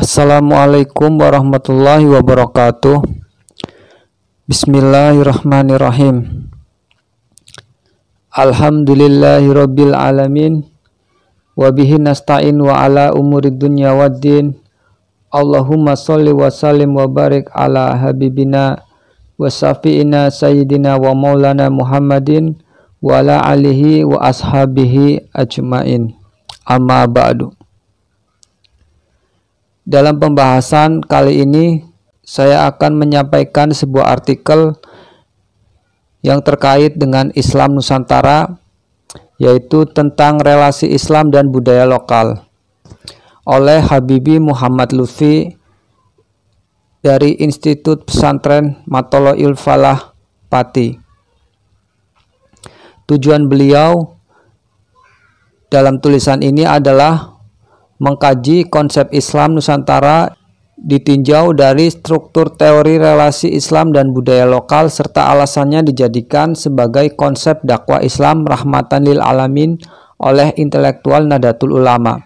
Assalamualaikum warahmatullahi wabarakatuh. Bismillahirrahmanirrahim. Alhamdulillahirabbil alamin. Wabihi nasta'in wa ala umurid dunya waddin. Allahumma sholli wa sallim wa barik ala habibina wa syafi'ina sayyidina wa maulana Muhammadin wa ala alihi wa ashabihi ajmain. Amma ba'du. Dalam pembahasan kali ini saya akan menyampaikan sebuah artikel yang terkait dengan Islam Nusantara, yaitu tentang relasi Islam dan budaya lokal, oleh Habibi Muhammad Lutfi dari Institut Pesantren Matoloil Falah Pati. Tujuan beliau dalam tulisan ini adalah mengkaji konsep Islam Nusantara ditinjau dari struktur teori relasi Islam dan budaya lokal, serta alasannya dijadikan sebagai konsep dakwah Islam rahmatan lil alamin oleh intelektual Nahdlatul Ulama.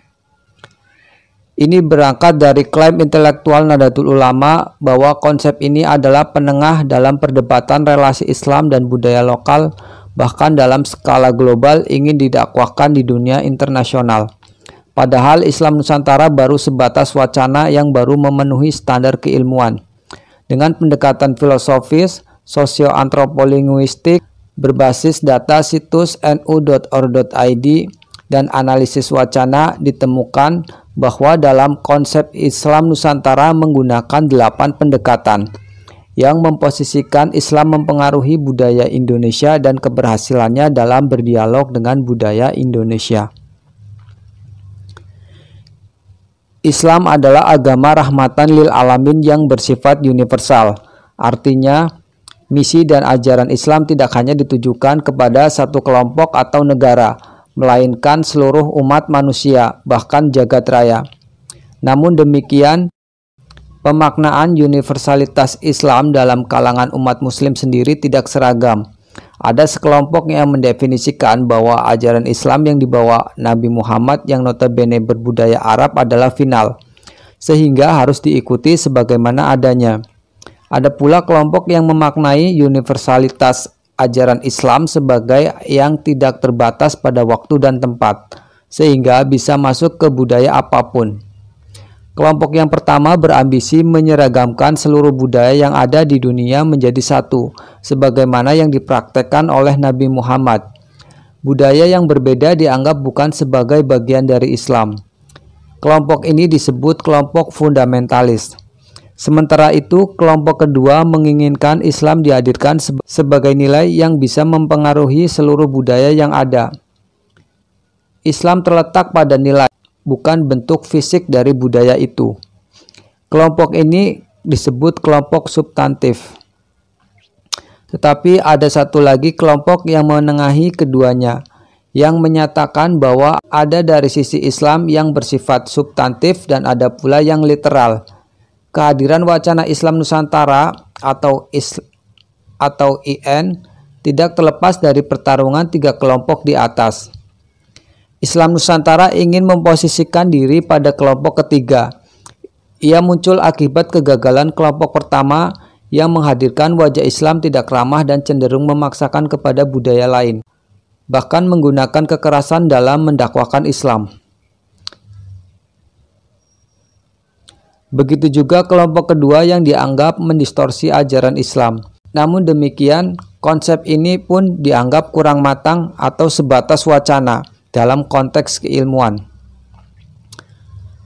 Ini berangkat dari klaim intelektual Nahdlatul Ulama bahwa konsep ini adalah penengah dalam perdebatan relasi Islam dan budaya lokal, bahkan dalam skala global ingin didakwahkan di dunia internasional. Padahal Islam Nusantara baru sebatas wacana yang baru memenuhi standar keilmuan. Dengan pendekatan filosofis, sosio-antropolinguistik, berbasis data situs nu.or.id, dan analisis wacana, ditemukan bahwa dalam konsep Islam Nusantara menggunakan 8 pendekatan yang memposisikan Islam mempengaruhi budaya Indonesia dan keberhasilannya dalam berdialog dengan budaya Indonesia. Islam adalah agama rahmatan lil alamin yang bersifat universal. Artinya, misi dan ajaran Islam tidak hanya ditujukan kepada satu kelompok atau negara, melainkan seluruh umat manusia, bahkan jagat raya. Namun demikian, pemaknaan universalitas Islam dalam kalangan umat muslim sendiri tidak seragam. Ada sekelompok yang mendefinisikan bahwa ajaran Islam yang dibawa Nabi Muhammad yang notabene berbudaya Arab adalah final, sehingga harus diikuti sebagaimana adanya. Ada pula kelompok yang memaknai universalitas ajaran Islam sebagai yang tidak terbatas pada waktu dan tempat, sehingga bisa masuk ke budaya apapun. Kelompok yang pertama berambisi menyeragamkan seluruh budaya yang ada di dunia menjadi satu, sebagaimana yang dipraktekkan oleh Nabi Muhammad. Budaya yang berbeda dianggap bukan sebagai bagian dari Islam. Kelompok ini disebut kelompok fundamentalis. Sementara itu, kelompok kedua menginginkan Islam dihadirkan sebagai nilai yang bisa mempengaruhi seluruh budaya yang ada. Islam terletak pada nilai, bukan bentuk fisik dari budaya itu. Kelompok ini disebut kelompok substantif. Tetapi ada satu lagi kelompok yang menengahi keduanya, yang menyatakan bahwa ada dari sisi Islam yang bersifat substantif dan ada pula yang literal. Kehadiran wacana Islam Nusantara atau IN tidak terlepas dari pertarungan 3 kelompok di atas. Islam Nusantara ingin memposisikan diri pada kelompok ketiga. Ia muncul akibat kegagalan kelompok pertama yang menghadirkan wajah Islam tidak ramah dan cenderung memaksakan kepada budaya lain, bahkan menggunakan kekerasan dalam mendakwahkan Islam. Begitu juga kelompok kedua yang dianggap mendistorsi ajaran Islam. Namun demikian, konsep ini pun dianggap kurang matang atau sebatas wacana dalam konteks keilmuan.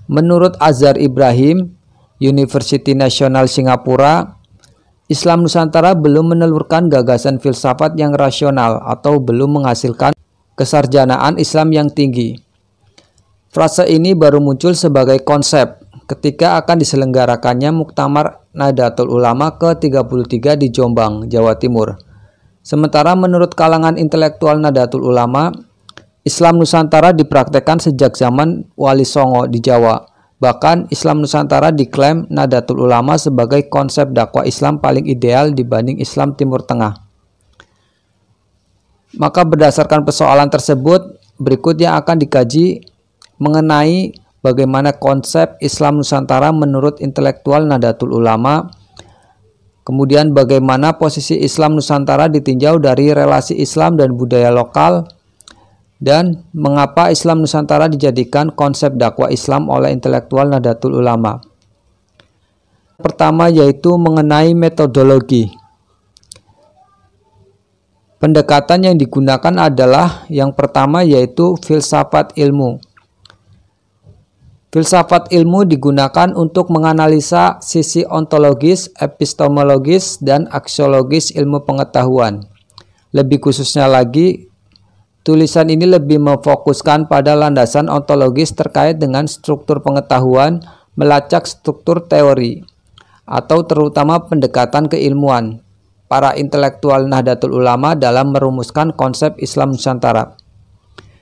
Menurut Azhar Ibrahim, University Nasional Singapura, Islam Nusantara belum menelurkan gagasan filsafat yang rasional atau belum menghasilkan kesarjanaan Islam yang tinggi. Frase ini baru muncul sebagai konsep ketika akan diselenggarakannya Muktamar Nahdlatul Ulama ke-33 di Jombang, Jawa Timur. Sementara menurut kalangan intelektual Nahdlatul Ulama, Islam Nusantara dipraktekkan sejak zaman Wali Songo di Jawa. Bahkan Islam Nusantara diklaim Nahdlatul Ulama sebagai konsep dakwah Islam paling ideal dibanding Islam Timur Tengah. Maka berdasarkan persoalan tersebut, berikut yang akan dikaji mengenai bagaimana konsep Islam Nusantara menurut intelektual Nahdlatul Ulama, kemudian bagaimana posisi Islam Nusantara ditinjau dari relasi Islam dan budaya lokal, dan mengapa Islam Nusantara dijadikan konsep dakwah Islam oleh intelektual Nahdlatul Ulama. Pertama yaitu mengenai metodologi. Pendekatan yang digunakan adalah yang pertama yaitu filsafat ilmu. Filsafat ilmu digunakan untuk menganalisa sisi ontologis, epistemologis, dan aksiologis ilmu pengetahuan. Lebih khususnya lagi, tulisan ini lebih memfokuskan pada landasan ontologis terkait dengan struktur pengetahuan, melacak struktur teori, atau terutama pendekatan keilmuan para intelektual Nahdlatul Ulama dalam merumuskan konsep Islam Nusantara.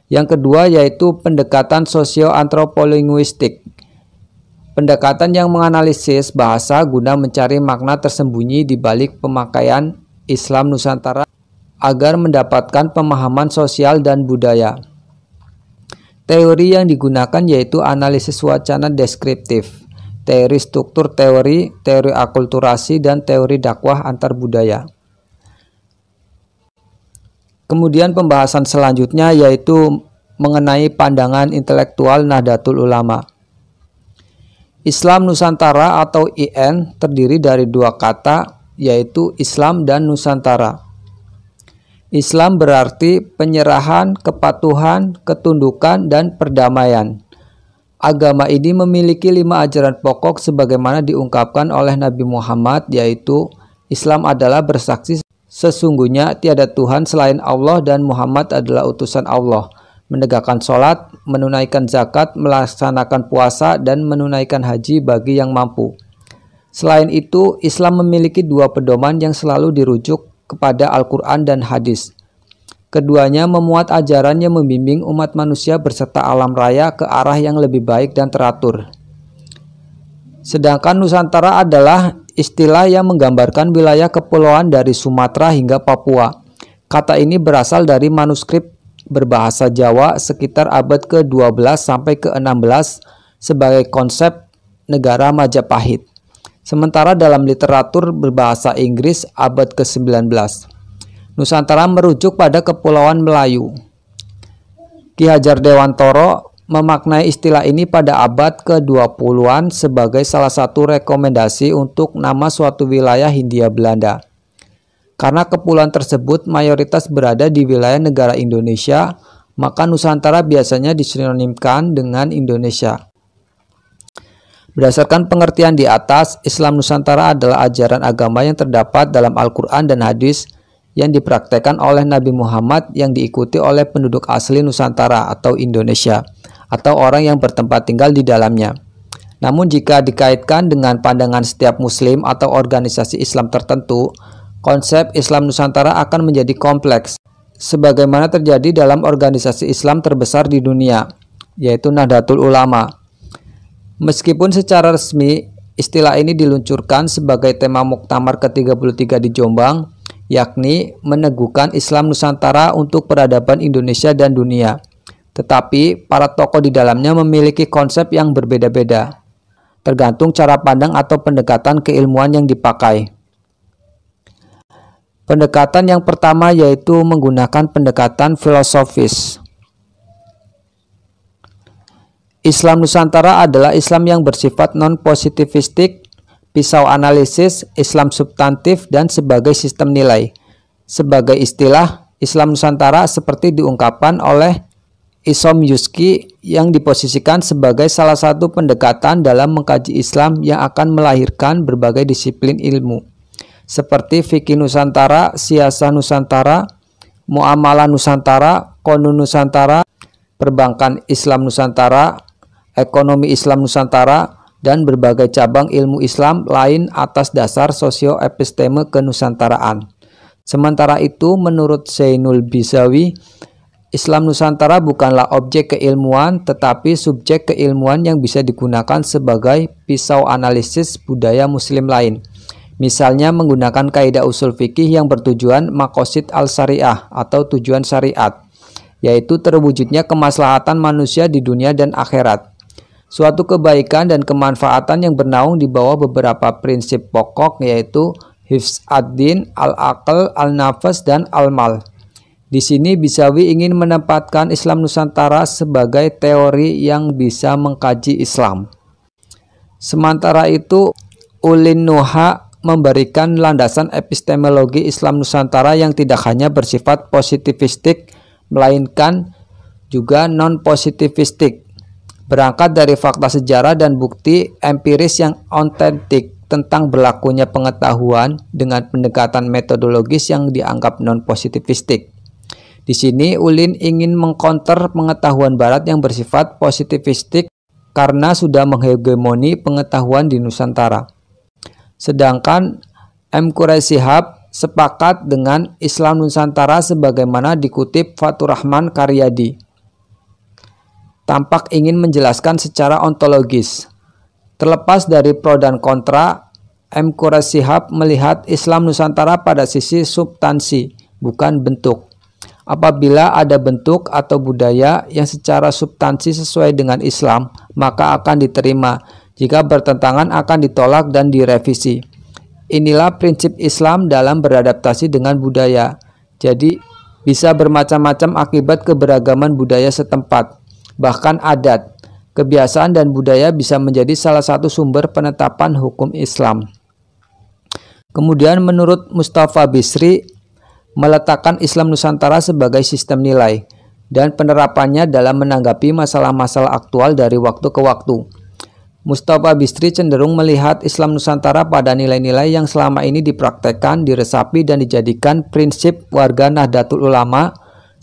Yang kedua yaitu pendekatan sosio-antropolinguistik. Pendekatan yang menganalisis bahasa guna mencari makna tersembunyi di balik pemakaian Islam Nusantara agar mendapatkan pemahaman sosial dan budaya. Teori yang digunakan yaitu analisis wacana deskriptif, teori struktur teori, teori akulturasi, dan teori dakwah antar budaya. Kemudian pembahasan selanjutnya yaitu mengenai pandangan intelektual Nahdlatul Ulama. Islam Nusantara atau IN terdiri dari dua kata yaitu Islam dan Nusantara. Islam berarti penyerahan, kepatuhan, ketundukan, dan perdamaian. Agama ini memiliki 5 ajaran pokok sebagaimana diungkapkan oleh Nabi Muhammad, yaitu Islam adalah bersaksi sesungguhnya tiada Tuhan selain Allah dan Muhammad adalah utusan Allah, menegakkan sholat, menunaikan zakat, melaksanakan puasa, dan menunaikan haji bagi yang mampu. Selain itu, Islam memiliki 2 pedoman yang selalu dirujuk kepada Al-Quran dan hadis. Keduanya memuat ajaran yang membimbing umat manusia berserta alam raya ke arah yang lebih baik dan teratur. Sedangkan Nusantara adalah istilah yang menggambarkan wilayah kepulauan dari Sumatera hingga Papua. Kata ini berasal dari manuskrip berbahasa Jawa sekitar abad ke-12 sampai ke-16 sebagai konsep negara Majapahit. Sementara dalam literatur berbahasa Inggris abad ke-19. Nusantara merujuk pada Kepulauan Melayu. Ki Hajar Dewantoro memaknai istilah ini pada abad ke-20-an sebagai salah satu rekomendasi untuk nama suatu wilayah Hindia Belanda. Karena kepulauan tersebut mayoritas berada di wilayah negara Indonesia, maka Nusantara biasanya disinonimkan dengan Indonesia. Berdasarkan pengertian di atas, Islam Nusantara adalah ajaran agama yang terdapat dalam Al-Quran dan hadis yang dipraktekkan oleh Nabi Muhammad yang diikuti oleh penduduk asli Nusantara atau Indonesia, atau orang yang bertempat tinggal di dalamnya. Namun jika dikaitkan dengan pandangan setiap muslim atau organisasi Islam tertentu, konsep Islam Nusantara akan menjadi kompleks, sebagaimana terjadi dalam organisasi Islam terbesar di dunia, yaitu Nahdlatul Ulama. Meskipun secara resmi, istilah ini diluncurkan sebagai tema Muktamar ke-33 di Jombang, yakni meneguhkan Islam Nusantara untuk peradaban Indonesia dan dunia. Tetapi, para tokoh di dalamnya memiliki konsep yang berbeda-beda, tergantung cara pandang atau pendekatan keilmuan yang dipakai. Pendekatan yang pertama yaitu menggunakan pendekatan filosofis. Islam Nusantara adalah Islam yang bersifat non-positivistik, pisau analisis, Islam substantif, dan sebagai sistem nilai. Sebagai istilah, Islam Nusantara seperti diungkapkan oleh Isom Yuski yang diposisikan sebagai salah satu pendekatan dalam mengkaji Islam yang akan melahirkan berbagai disiplin ilmu, seperti fikih Nusantara, siasah Nusantara, muamalah Nusantara, konun Nusantara, perbankan Islam Nusantara, ekonomi Islam Nusantara, dan berbagai cabang ilmu Islam lain atas dasar sosio-episteme kenusantaraan. Sementara itu, menurut Zainul Bizawi, Islam Nusantara bukanlah objek keilmuan, tetapi subjek keilmuan yang bisa digunakan sebagai pisau analisis budaya muslim lain. Misalnya menggunakan kaidah usul fikih yang bertujuan maqasid al-syariah atau tujuan syariat, yaitu terwujudnya kemaslahatan manusia di dunia dan akhirat. suatu kebaikan dan kemanfaatan yang bernaung di bawah beberapa prinsip pokok, yaitu hifz ad-din, al-aql, al-nafas, dan al-mal. Di sini Bisawi ingin menempatkan Islam Nusantara sebagai teori yang bisa mengkaji Islam. Sementara itu, Ulin Nuha memberikan landasan epistemologi Islam Nusantara yang tidak hanya bersifat positivistik, melainkan juga non-positivistik. Berangkat dari fakta sejarah dan bukti empiris yang otentik tentang berlakunya pengetahuan dengan pendekatan metodologis yang dianggap non-positivistik. Di sini Ulin ingin mengkonter pengetahuan barat yang bersifat positivistik karena sudah menghegemoni pengetahuan di Nusantara. Sedangkan M. Quraish Shihab sepakat dengan Islam Nusantara sebagaimana dikutip Fathur Rahman Karyadi. Tampak ingin menjelaskan secara ontologis. Terlepas dari pro dan kontra, M. Quraish Shihab melihat Islam Nusantara pada sisi substansi, bukan bentuk. Apabila ada bentuk atau budaya yang secara substansi sesuai dengan Islam, maka akan diterima. Jika bertentangan akan ditolak dan direvisi. Inilah prinsip Islam dalam beradaptasi dengan budaya. Jadi, bisa bermacam-macam akibat keberagaman budaya setempat. Bahkan adat, kebiasaan, dan budaya bisa menjadi salah satu sumber penetapan hukum Islam. Kemudian menurut Mustafa Bisri, meletakkan Islam Nusantara sebagai sistem nilai dan penerapannya dalam menanggapi masalah-masalah aktual dari waktu ke waktu. Mustafa Bisri cenderung melihat Islam Nusantara pada nilai-nilai yang selama ini dipraktekkan, diresapi, dan dijadikan prinsip warga Nahdlatul Ulama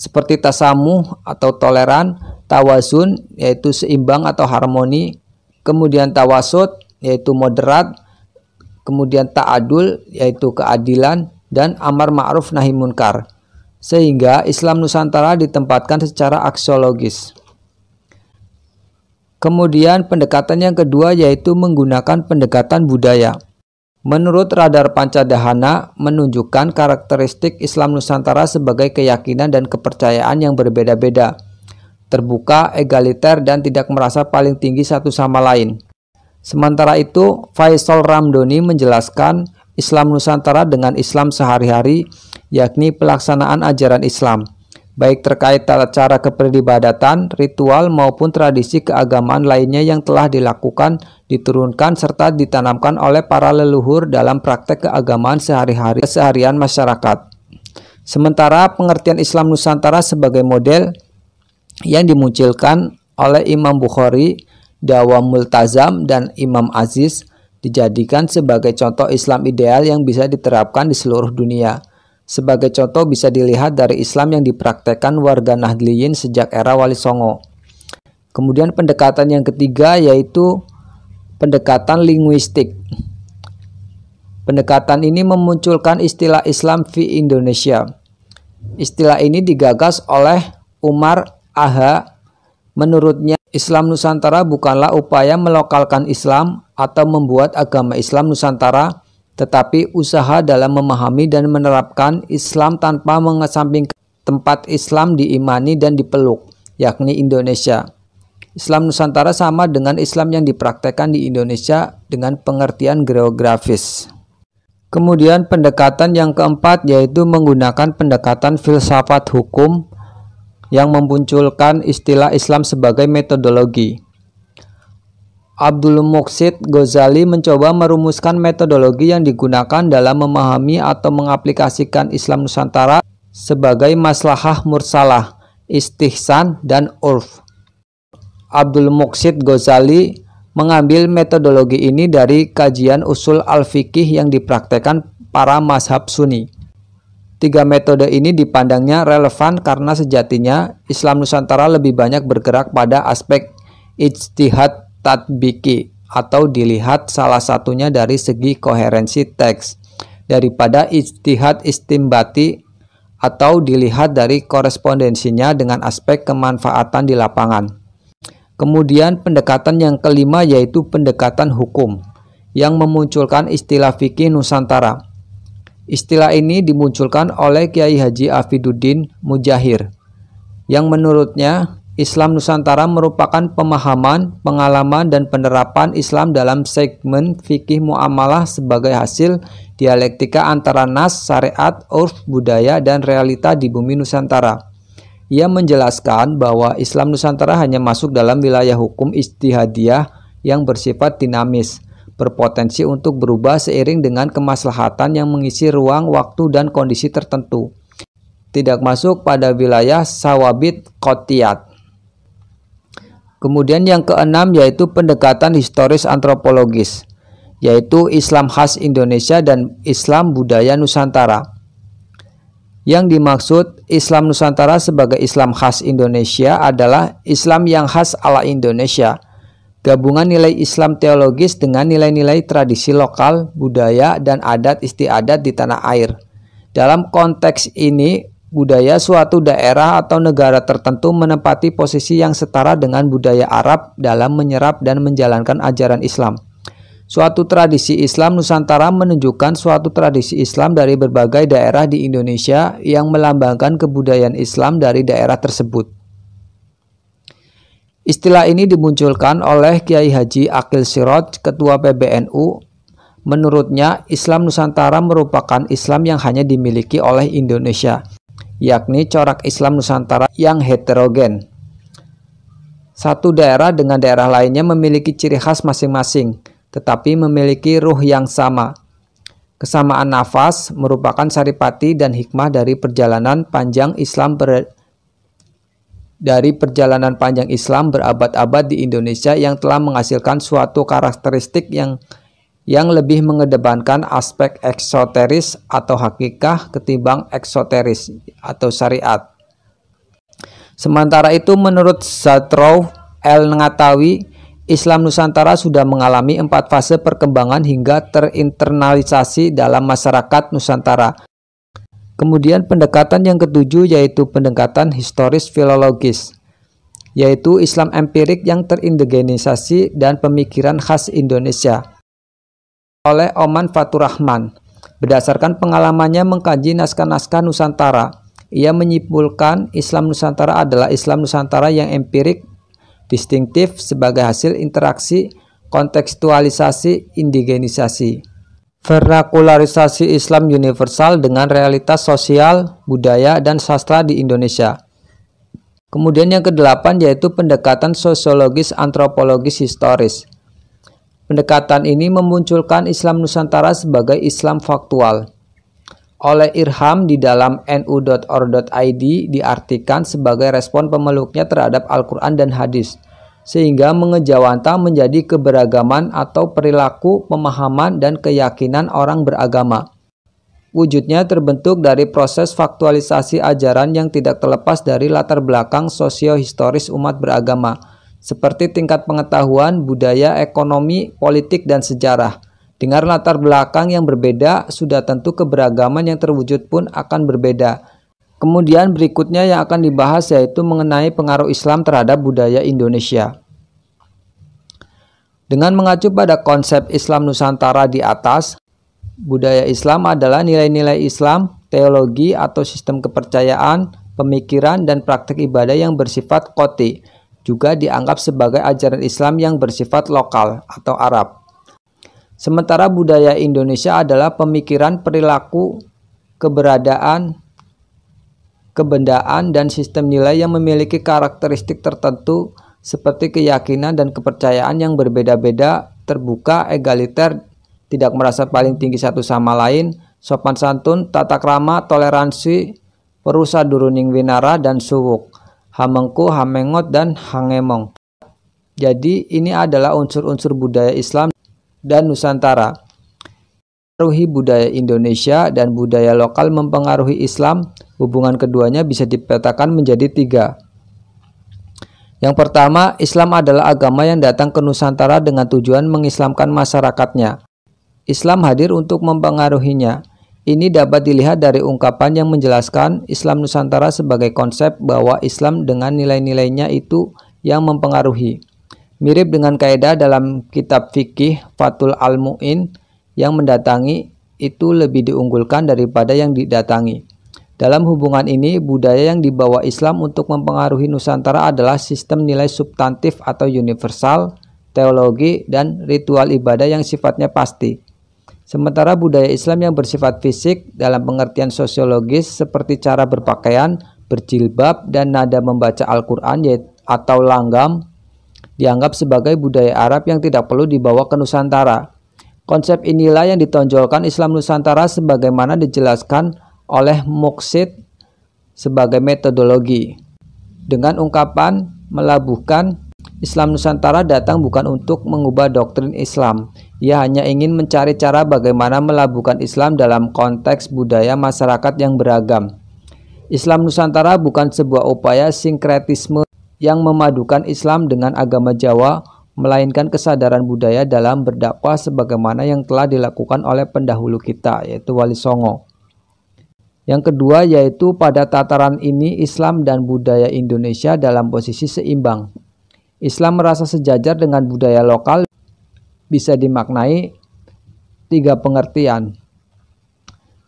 seperti tasamuh atau toleran, tawazun yaitu seimbang atau harmoni, kemudian tawasud yaitu moderat, kemudian ta'adul yaitu keadilan, dan amar ma'ruf nahi munkar. Sehingga Islam Nusantara ditempatkan secara aksiologis. Kemudian pendekatan yang kedua yaitu menggunakan pendekatan budaya. Menurut Radar Pancadhana menunjukkan karakteristik Islam Nusantara sebagai keyakinan dan kepercayaan yang berbeda-beda, terbuka, egaliter, dan tidak merasa paling tinggi satu sama lain. Sementara itu, Faisal Ramdhani menjelaskan Islam Nusantara dengan Islam sehari-hari, yakni pelaksanaan ajaran Islam, baik terkait tata cara keperibadatan, ritual, maupun tradisi keagamaan lainnya yang telah dilakukan, diturunkan, serta ditanamkan oleh para leluhur dalam praktek keagamaan sehari-hari keseharian masyarakat. Sementara pengertian Islam Nusantara sebagai model yang dimunculkan oleh Imam Bukhari, Dawa Multazam, dan Imam Aziz dijadikan sebagai contoh Islam ideal yang bisa diterapkan di seluruh dunia. Sebagai contoh bisa dilihat dari Islam yang dipraktekkan warga Nahdliyin sejak era Wali Songo. Kemudian pendekatan yang ketiga yaitu pendekatan linguistik. Pendekatan ini memunculkan istilah Islam fi Indonesia. Istilah ini digagas oleh Umar Aha. Menurutnya, Islam Nusantara bukanlah upaya melokalkan Islam atau membuat agama Islam Nusantara, tetapi usaha dalam memahami dan menerapkan Islam tanpa mengesampingkan tempat Islam diimani dan dipeluk, yakni Indonesia. Islam Nusantara sama dengan Islam yang dipraktekkan di Indonesia dengan pengertian geografis. Kemudian pendekatan yang keempat yaitu menggunakan pendekatan filsafat hukum yang memunculkan istilah Islam sebagai metodologi. Abdul Muqsid Ghazali mencoba merumuskan metodologi yang digunakan dalam memahami atau mengaplikasikan Islam Nusantara sebagai maslahah mursalah, istihsan, dan urf. Abdul Muqsid Ghazali mengambil metodologi ini dari kajian usul al-fiqih yang dipraktekkan para mazhab Sunni. Tiga metode ini dipandangnya relevan karena sejatinya Islam Nusantara lebih banyak bergerak pada aspek ijtihad tatbiki atau dilihat salah satunya dari segi koherensi teks daripada ijtihad istimbati atau dilihat dari korespondensinya dengan aspek kemanfaatan di lapangan. Kemudian pendekatan yang kelima yaitu pendekatan hukum yang memunculkan istilah fikih Nusantara. Istilah ini dimunculkan oleh Kiai Haji Afiduddin Mujahir yang menurutnya Islam Nusantara merupakan pemahaman, pengalaman, dan penerapan Islam dalam segmen fikih muamalah sebagai hasil dialektika antara nas, syariat, urf, budaya, dan realita di bumi Nusantara. Ia menjelaskan bahwa Islam Nusantara hanya masuk dalam wilayah hukum ijtihadiyah yang bersifat dinamis, berpotensi untuk berubah seiring dengan kemaslahatan yang mengisi ruang, waktu, dan kondisi tertentu. Tidak masuk pada wilayah sawabit qotiyat. Kemudian yang keenam yaitu pendekatan historis antropologis, yaitu Islam khas Indonesia dan Islam budaya Nusantara. Yang dimaksud Islam Nusantara sebagai Islam khas Indonesia adalah Islam yang khas ala Indonesia, gabungan nilai Islam teologis dengan nilai-nilai tradisi lokal, budaya, dan adat istiadat di tanah air. Dalam konteks ini, budaya suatu daerah atau negara tertentu menempati posisi yang setara dengan budaya Arab dalam menyerap dan menjalankan ajaran Islam. Suatu tradisi Islam Nusantara menunjukkan suatu tradisi Islam dari berbagai daerah di Indonesia yang melambangkan kebudayaan Islam dari daerah tersebut. Istilah ini dimunculkan oleh Kiai Haji Aqil Siroj, Ketua PBNU. Menurutnya, Islam Nusantara merupakan Islam yang hanya dimiliki oleh Indonesia, yakni corak Islam Nusantara yang heterogen. Satu daerah dengan daerah lainnya memiliki ciri khas masing-masing, tetapi memiliki ruh yang sama. Kesamaan nafas merupakan saripati dan hikmah dari perjalanan panjang Islam berabad-abad di Indonesia yang telah menghasilkan suatu karakteristik yang lebih mengedepankan aspek eksoteris atau hakikah ketimbang eksoteris atau syariat. Sementara itu menurut Zatrow El-Ngatawi, Islam Nusantara sudah mengalami 4 fase perkembangan hingga terinternalisasi dalam masyarakat Nusantara. Kemudian pendekatan yang ketujuh yaitu pendekatan historis filologis, yaitu Islam empirik yang terindigenisasi dan pemikiran khas Indonesia. Oleh Oman Fatur Rahman. Berdasarkan pengalamannya mengkaji naskah-naskah Nusantara, ia menyimpulkan Islam Nusantara adalah Islam Nusantara yang empirik, distintif sebagai hasil interaksi, kontekstualisasi, indigenisasi, vernakularisasi Islam universal dengan realitas sosial, budaya, dan sastra di Indonesia. Kemudian yang kedelapan yaitu pendekatan sosiologis antropologis historis. Pendekatan ini memunculkan Islam Nusantara sebagai Islam faktual. Oleh Irham di dalam nu.or.id diartikan sebagai respon pemeluknya terhadap Al-Quran dan hadis, sehingga mengejawantah menjadi keberagaman atau perilaku, pemahaman, dan keyakinan orang beragama. Wujudnya terbentuk dari proses faktualisasi ajaran yang tidak terlepas dari latar belakang sosio-historis umat beragama, seperti tingkat pengetahuan, budaya, ekonomi, politik, dan sejarah. Dengan latar belakang yang berbeda, sudah tentu keberagaman yang terwujud pun akan berbeda. Kemudian berikutnya yang akan dibahas yaitu mengenai pengaruh Islam terhadap budaya Indonesia. Dengan mengacu pada konsep Islam Nusantara di atas, budaya Islam adalah nilai-nilai Islam, teologi atau sistem kepercayaan, pemikiran, dan praktik ibadah yang bersifat qoti, juga dianggap sebagai ajaran Islam yang bersifat lokal atau Arab. Sementara budaya Indonesia adalah pemikiran, perilaku, keberadaan, kebendaan, dan sistem nilai yang memiliki karakteristik tertentu seperti keyakinan dan kepercayaan yang berbeda-beda, terbuka, egaliter, tidak merasa paling tinggi satu sama lain, sopan santun, tata krama, toleransi, perusa duruning winara, dan suwuk, hamengku, hamengot, dan hangemong. Jadi ini adalah unsur-unsur budaya Islam dan Nusantara. Mempengaruhi budaya Indonesia dan budaya lokal mempengaruhi Islam, hubungan keduanya bisa dipetakan menjadi 3. Yang pertama, Islam adalah agama yang datang ke Nusantara dengan tujuan mengislamkan masyarakatnya. Islam hadir untuk mempengaruhinya. Ini dapat dilihat dari ungkapan yang menjelaskan Islam Nusantara sebagai konsep bahwa Islam dengan nilai-nilainya itu yang mempengaruhi. Mirip dengan kaidah dalam kitab fikih Fathul Al-Mu'in, yang mendatangi itu lebih diunggulkan daripada yang didatangi. Dalam hubungan ini, budaya yang dibawa Islam untuk mempengaruhi Nusantara adalah sistem nilai substantif atau universal, teologi, dan ritual ibadah yang sifatnya pasti. Sementara budaya Islam yang bersifat fisik dalam pengertian sosiologis seperti cara berpakaian, berjilbab, dan nada membaca Al-Quran atau langgam dianggap sebagai budaya Arab yang tidak perlu dibawa ke Nusantara. Konsep inilah yang ditonjolkan Islam Nusantara sebagaimana dijelaskan oleh Muqsid sebagai metodologi. Dengan ungkapan melabuhkan, Islam Nusantara datang bukan untuk mengubah doktrin Islam. Ia hanya ingin mencari cara bagaimana melabuhkan Islam dalam konteks budaya masyarakat yang beragam. Islam Nusantara bukan sebuah upaya sinkretisme yang memadukan Islam dengan agama Jawa, melainkan kesadaran budaya dalam berdakwah sebagaimana yang telah dilakukan oleh pendahulu kita, yaitu Wali Songo. Yang kedua yaitu pada tataran ini Islam dan budaya Indonesia dalam posisi seimbang. Islam merasa sejajar dengan budaya lokal bisa dimaknai tiga pengertian.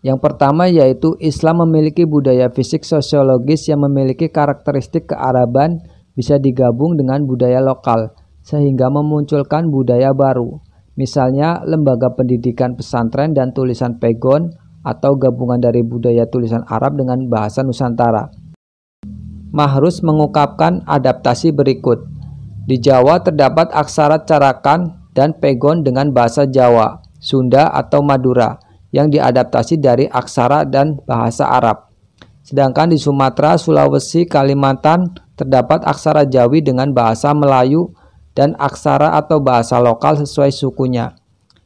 Yang pertama yaitu Islam memiliki budaya fisik sosiologis yang memiliki karakteristik kearaban bisa digabung dengan budaya lokal sehingga memunculkan budaya baru. Misalnya lembaga pendidikan pesantren dan tulisan pegon atau gabungan dari budaya tulisan Arab dengan bahasa Nusantara. Mahrus mengungkapkan adaptasi berikut. Di Jawa terdapat aksara carakan dan pegon dengan bahasa Jawa, Sunda atau Madura yang diadaptasi dari aksara dan bahasa Arab. Sedangkan di Sumatera, Sulawesi, Kalimantan terdapat aksara Jawi dengan bahasa Melayu dan aksara atau bahasa lokal sesuai sukunya.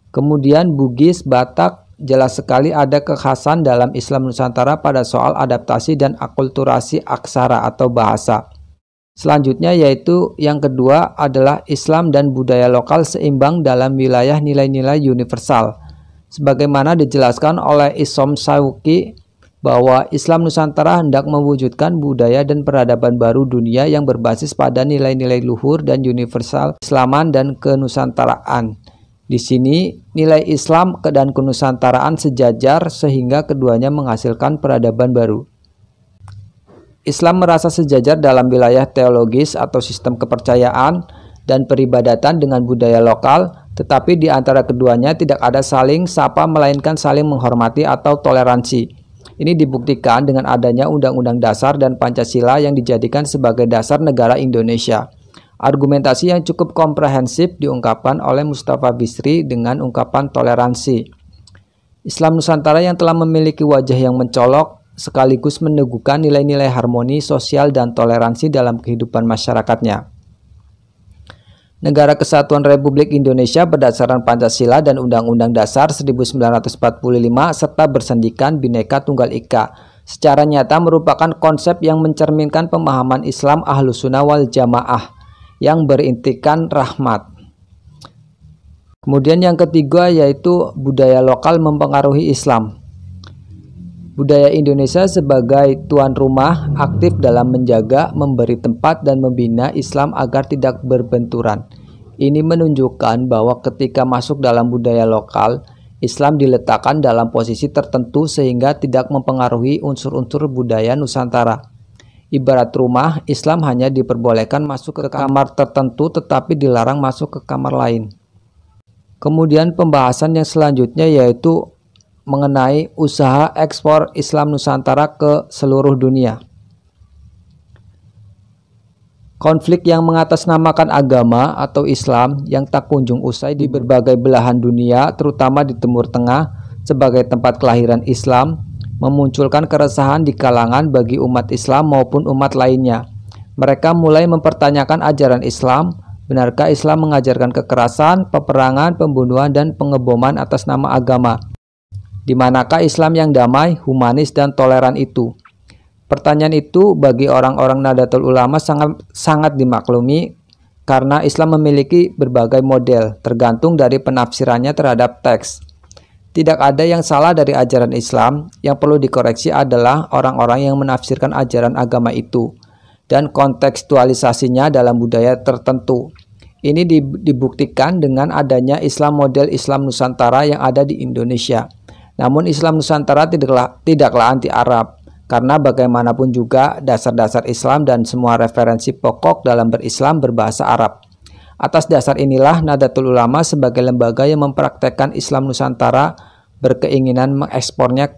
Kemudian Bugis, Batak, jelas sekali ada kekhasan dalam Islam Nusantara pada soal adaptasi dan akulturasi aksara atau bahasa. Selanjutnya yaitu yang kedua adalah Islam dan budaya lokal seimbang dalam wilayah nilai-nilai universal. Sebagaimana dijelaskan oleh Isom Sawuki bahwa Islam Nusantara hendak mewujudkan budaya dan peradaban baru dunia yang berbasis pada nilai-nilai luhur dan universal Islaman dan kenusantaraan. Di sini, nilai Islam dan kenusantaraan sejajar sehingga keduanya menghasilkan peradaban baru. Islam merasa sejajar dalam wilayah teologis atau sistem kepercayaan dan peribadatan dengan budaya lokal, tetapi di antara keduanya tidak ada saling sapa melainkan saling menghormati atau toleransi. Ini dibuktikan dengan adanya Undang-Undang Dasar dan Pancasila yang dijadikan sebagai dasar negara Indonesia. Argumentasi yang cukup komprehensif diungkapkan oleh Mustafa Bisri dengan ungkapan toleransi. Islam Nusantara yang telah memiliki wajah yang mencolok sekaligus meneguhkan nilai-nilai harmoni sosial dan toleransi dalam kehidupan masyarakatnya. Negara Kesatuan Republik Indonesia berdasarkan Pancasila dan Undang-Undang Dasar 1945 serta bersendikan Bhinneka Tunggal Ika secara nyata merupakan konsep yang mencerminkan pemahaman Islam Ahlussunnah wal Jamaah yang berintikan rahmat. Kemudian yang ketiga yaitu budaya lokal mempengaruhi Islam. Budaya Indonesia sebagai tuan rumah aktif dalam menjaga, memberi tempat dan membina Islam agar tidak berbenturan. Ini menunjukkan bahwa ketika masuk dalam budaya lokal, Islam diletakkan dalam posisi tertentu sehingga tidak mempengaruhi unsur-unsur budaya Nusantara. Ibarat rumah, Islam hanya diperbolehkan masuk ke kamar tertentu tetapi dilarang masuk ke kamar lain. Kemudian pembahasan yang selanjutnya yaitu mengenai usaha ekspor Islam Nusantara ke seluruh dunia. Konflik yang mengatasnamakan agama atau Islam yang tak kunjung usai di berbagai belahan dunia, terutama di Timur Tengah sebagai tempat kelahiran Islam, memunculkan keresahan di kalangan bagi umat Islam maupun umat lainnya. Mereka mulai mempertanyakan ajaran Islam. Benarkah Islam mengajarkan kekerasan, peperangan, pembunuhan, dan pengeboman atas nama agama? Di manakah Islam yang damai, humanis, dan toleran itu? Pertanyaan itu bagi orang-orang Nahdlatul Ulama sangat dimaklumi karena Islam memiliki berbagai model tergantung dari penafsirannya terhadap teks. Tidak ada yang salah dari ajaran Islam, yang perlu dikoreksi adalah orang-orang yang menafsirkan ajaran agama itu dan kontekstualisasinya dalam budaya tertentu. Ini dibuktikan dengan adanya Islam model Islam Nusantara yang ada di Indonesia. Namun Islam Nusantara tidaklah anti Arab, Karena bagaimanapun juga dasar-dasar Islam dan semua referensi pokok dalam berislam berbahasa Arab. Atas dasar inilah Nahdlatul Ulama sebagai lembaga yang mempraktekkan Islam Nusantara berkeinginan mengekspornya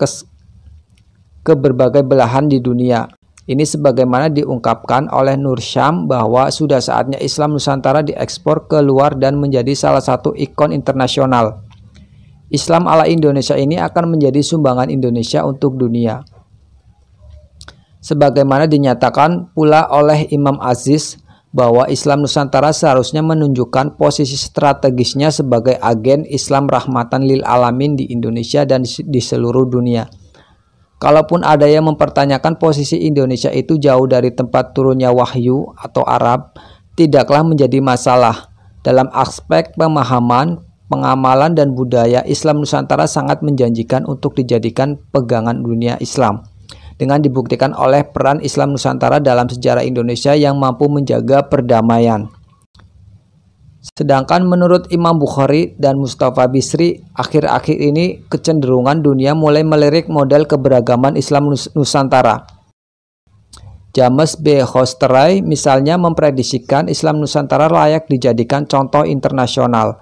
ke berbagai belahan di dunia. Ini sebagaimana diungkapkan oleh Nur Syam bahwa sudah saatnya Islam Nusantara diekspor ke luar dan menjadi salah satu ikon internasional. Islam ala Indonesia ini akan menjadi sumbangan Indonesia untuk dunia. Sebagaimana dinyatakan pula oleh Imam Aziz bahwa Islam Nusantara seharusnya menunjukkan posisi strategisnya sebagai agen Islam rahmatan lil alamin di Indonesia dan di seluruh dunia. Kalaupun ada yang mempertanyakan posisi Indonesia itu jauh dari tempat turunnya wahyu atau Arab, tidaklah menjadi masalah. Dalam aspek pemahaman, pengamalan, dan budaya, Islam Nusantara sangat menjanjikan untuk dijadikan pegangan dunia Islam. Dengan dibuktikan oleh peran Islam Nusantara dalam sejarah Indonesia yang mampu menjaga perdamaian. Sedangkan menurut Imam Bukhari dan Mustafa Bisri, akhir-akhir ini kecenderungan dunia mulai melirik model keberagaman Islam Nusantara. James B. Hosteray misalnya memprediksikan Islam Nusantara layak dijadikan contoh internasional.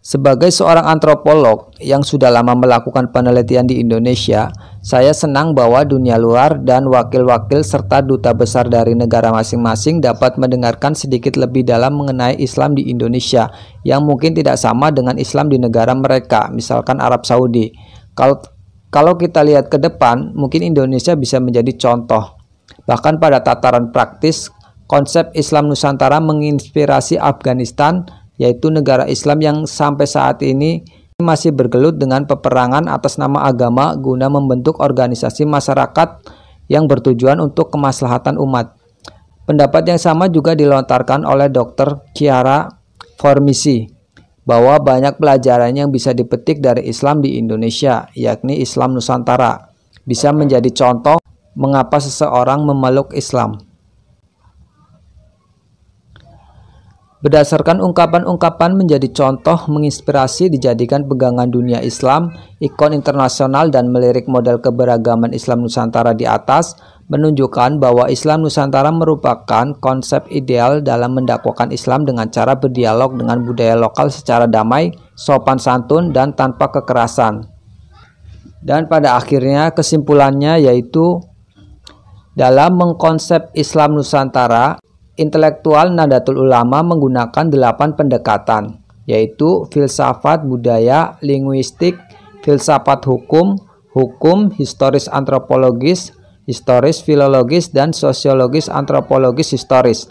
Sebagai seorang antropolog yang sudah lama melakukan penelitian di Indonesia, saya senang bahwa dunia luar dan wakil-wakil serta duta besar dari negara masing-masing dapat mendengarkan sedikit lebih dalam mengenai Islam di Indonesia yang mungkin tidak sama dengan Islam di negara mereka, misalkan Arab Saudi. Kalau kita lihat ke depan, mungkin Indonesia bisa menjadi contoh. Bahkan pada tataran praktis, konsep Islam Nusantara menginspirasi Afghanistan, yaitu negara Islam yang sampai saat ini masih bergelut dengan peperangan atas nama agama guna membentuk organisasi masyarakat yang bertujuan untuk kemaslahatan umat. Pendapat yang sama juga dilontarkan oleh Dr. Chiara Formisi bahwa banyak pelajaran yang bisa dipetik dari Islam di Indonesia, yakni Islam Nusantara, bisa menjadi contoh mengapa seseorang memeluk Islam. Berdasarkan ungkapan-ungkapan menjadi contoh, menginspirasi, dijadikan pegangan dunia Islam, ikon internasional, dan melirik model keberagaman Islam Nusantara di atas, menunjukkan bahwa Islam Nusantara merupakan konsep ideal dalam mendakwakan Islam dengan cara berdialog dengan budaya lokal secara damai, sopan santun, dan tanpa kekerasan. Dan pada akhirnya kesimpulannya yaitu, dalam mengkonsep Islam Nusantara, intelektual Nahdlatul Ulama menggunakan 8 pendekatan, yaitu filsafat, budaya, linguistik, filsafat hukum, historis antropologis, historis filologis, dan sosiologis antropologis historis.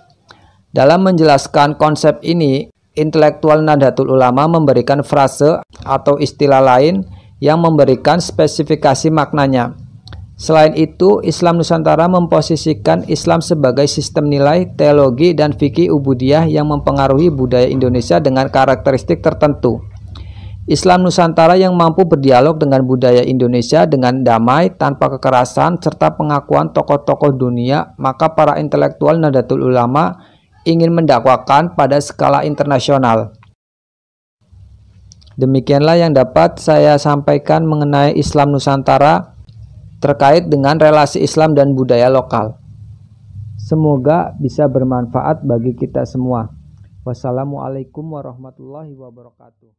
Dalam menjelaskan konsep ini, intelektual Nahdlatul Ulama memberikan frase atau istilah lain yang memberikan spesifikasi maknanya. Selain itu, Islam Nusantara memposisikan Islam sebagai sistem nilai, teologi, dan fikih ubudiyah yang mempengaruhi budaya Indonesia dengan karakteristik tertentu. Islam Nusantara yang mampu berdialog dengan budaya Indonesia dengan damai, tanpa kekerasan, serta pengakuan tokoh-tokoh dunia, maka para intelektual Nahdlatul Ulama ingin mendakwakan pada skala internasional. Demikianlah yang dapat saya sampaikan mengenai Islam Nusantara terkait dengan relasi Islam dan budaya lokal. Semoga bisa bermanfaat bagi kita semua. Wassalamualaikum warahmatullahi wabarakatuh.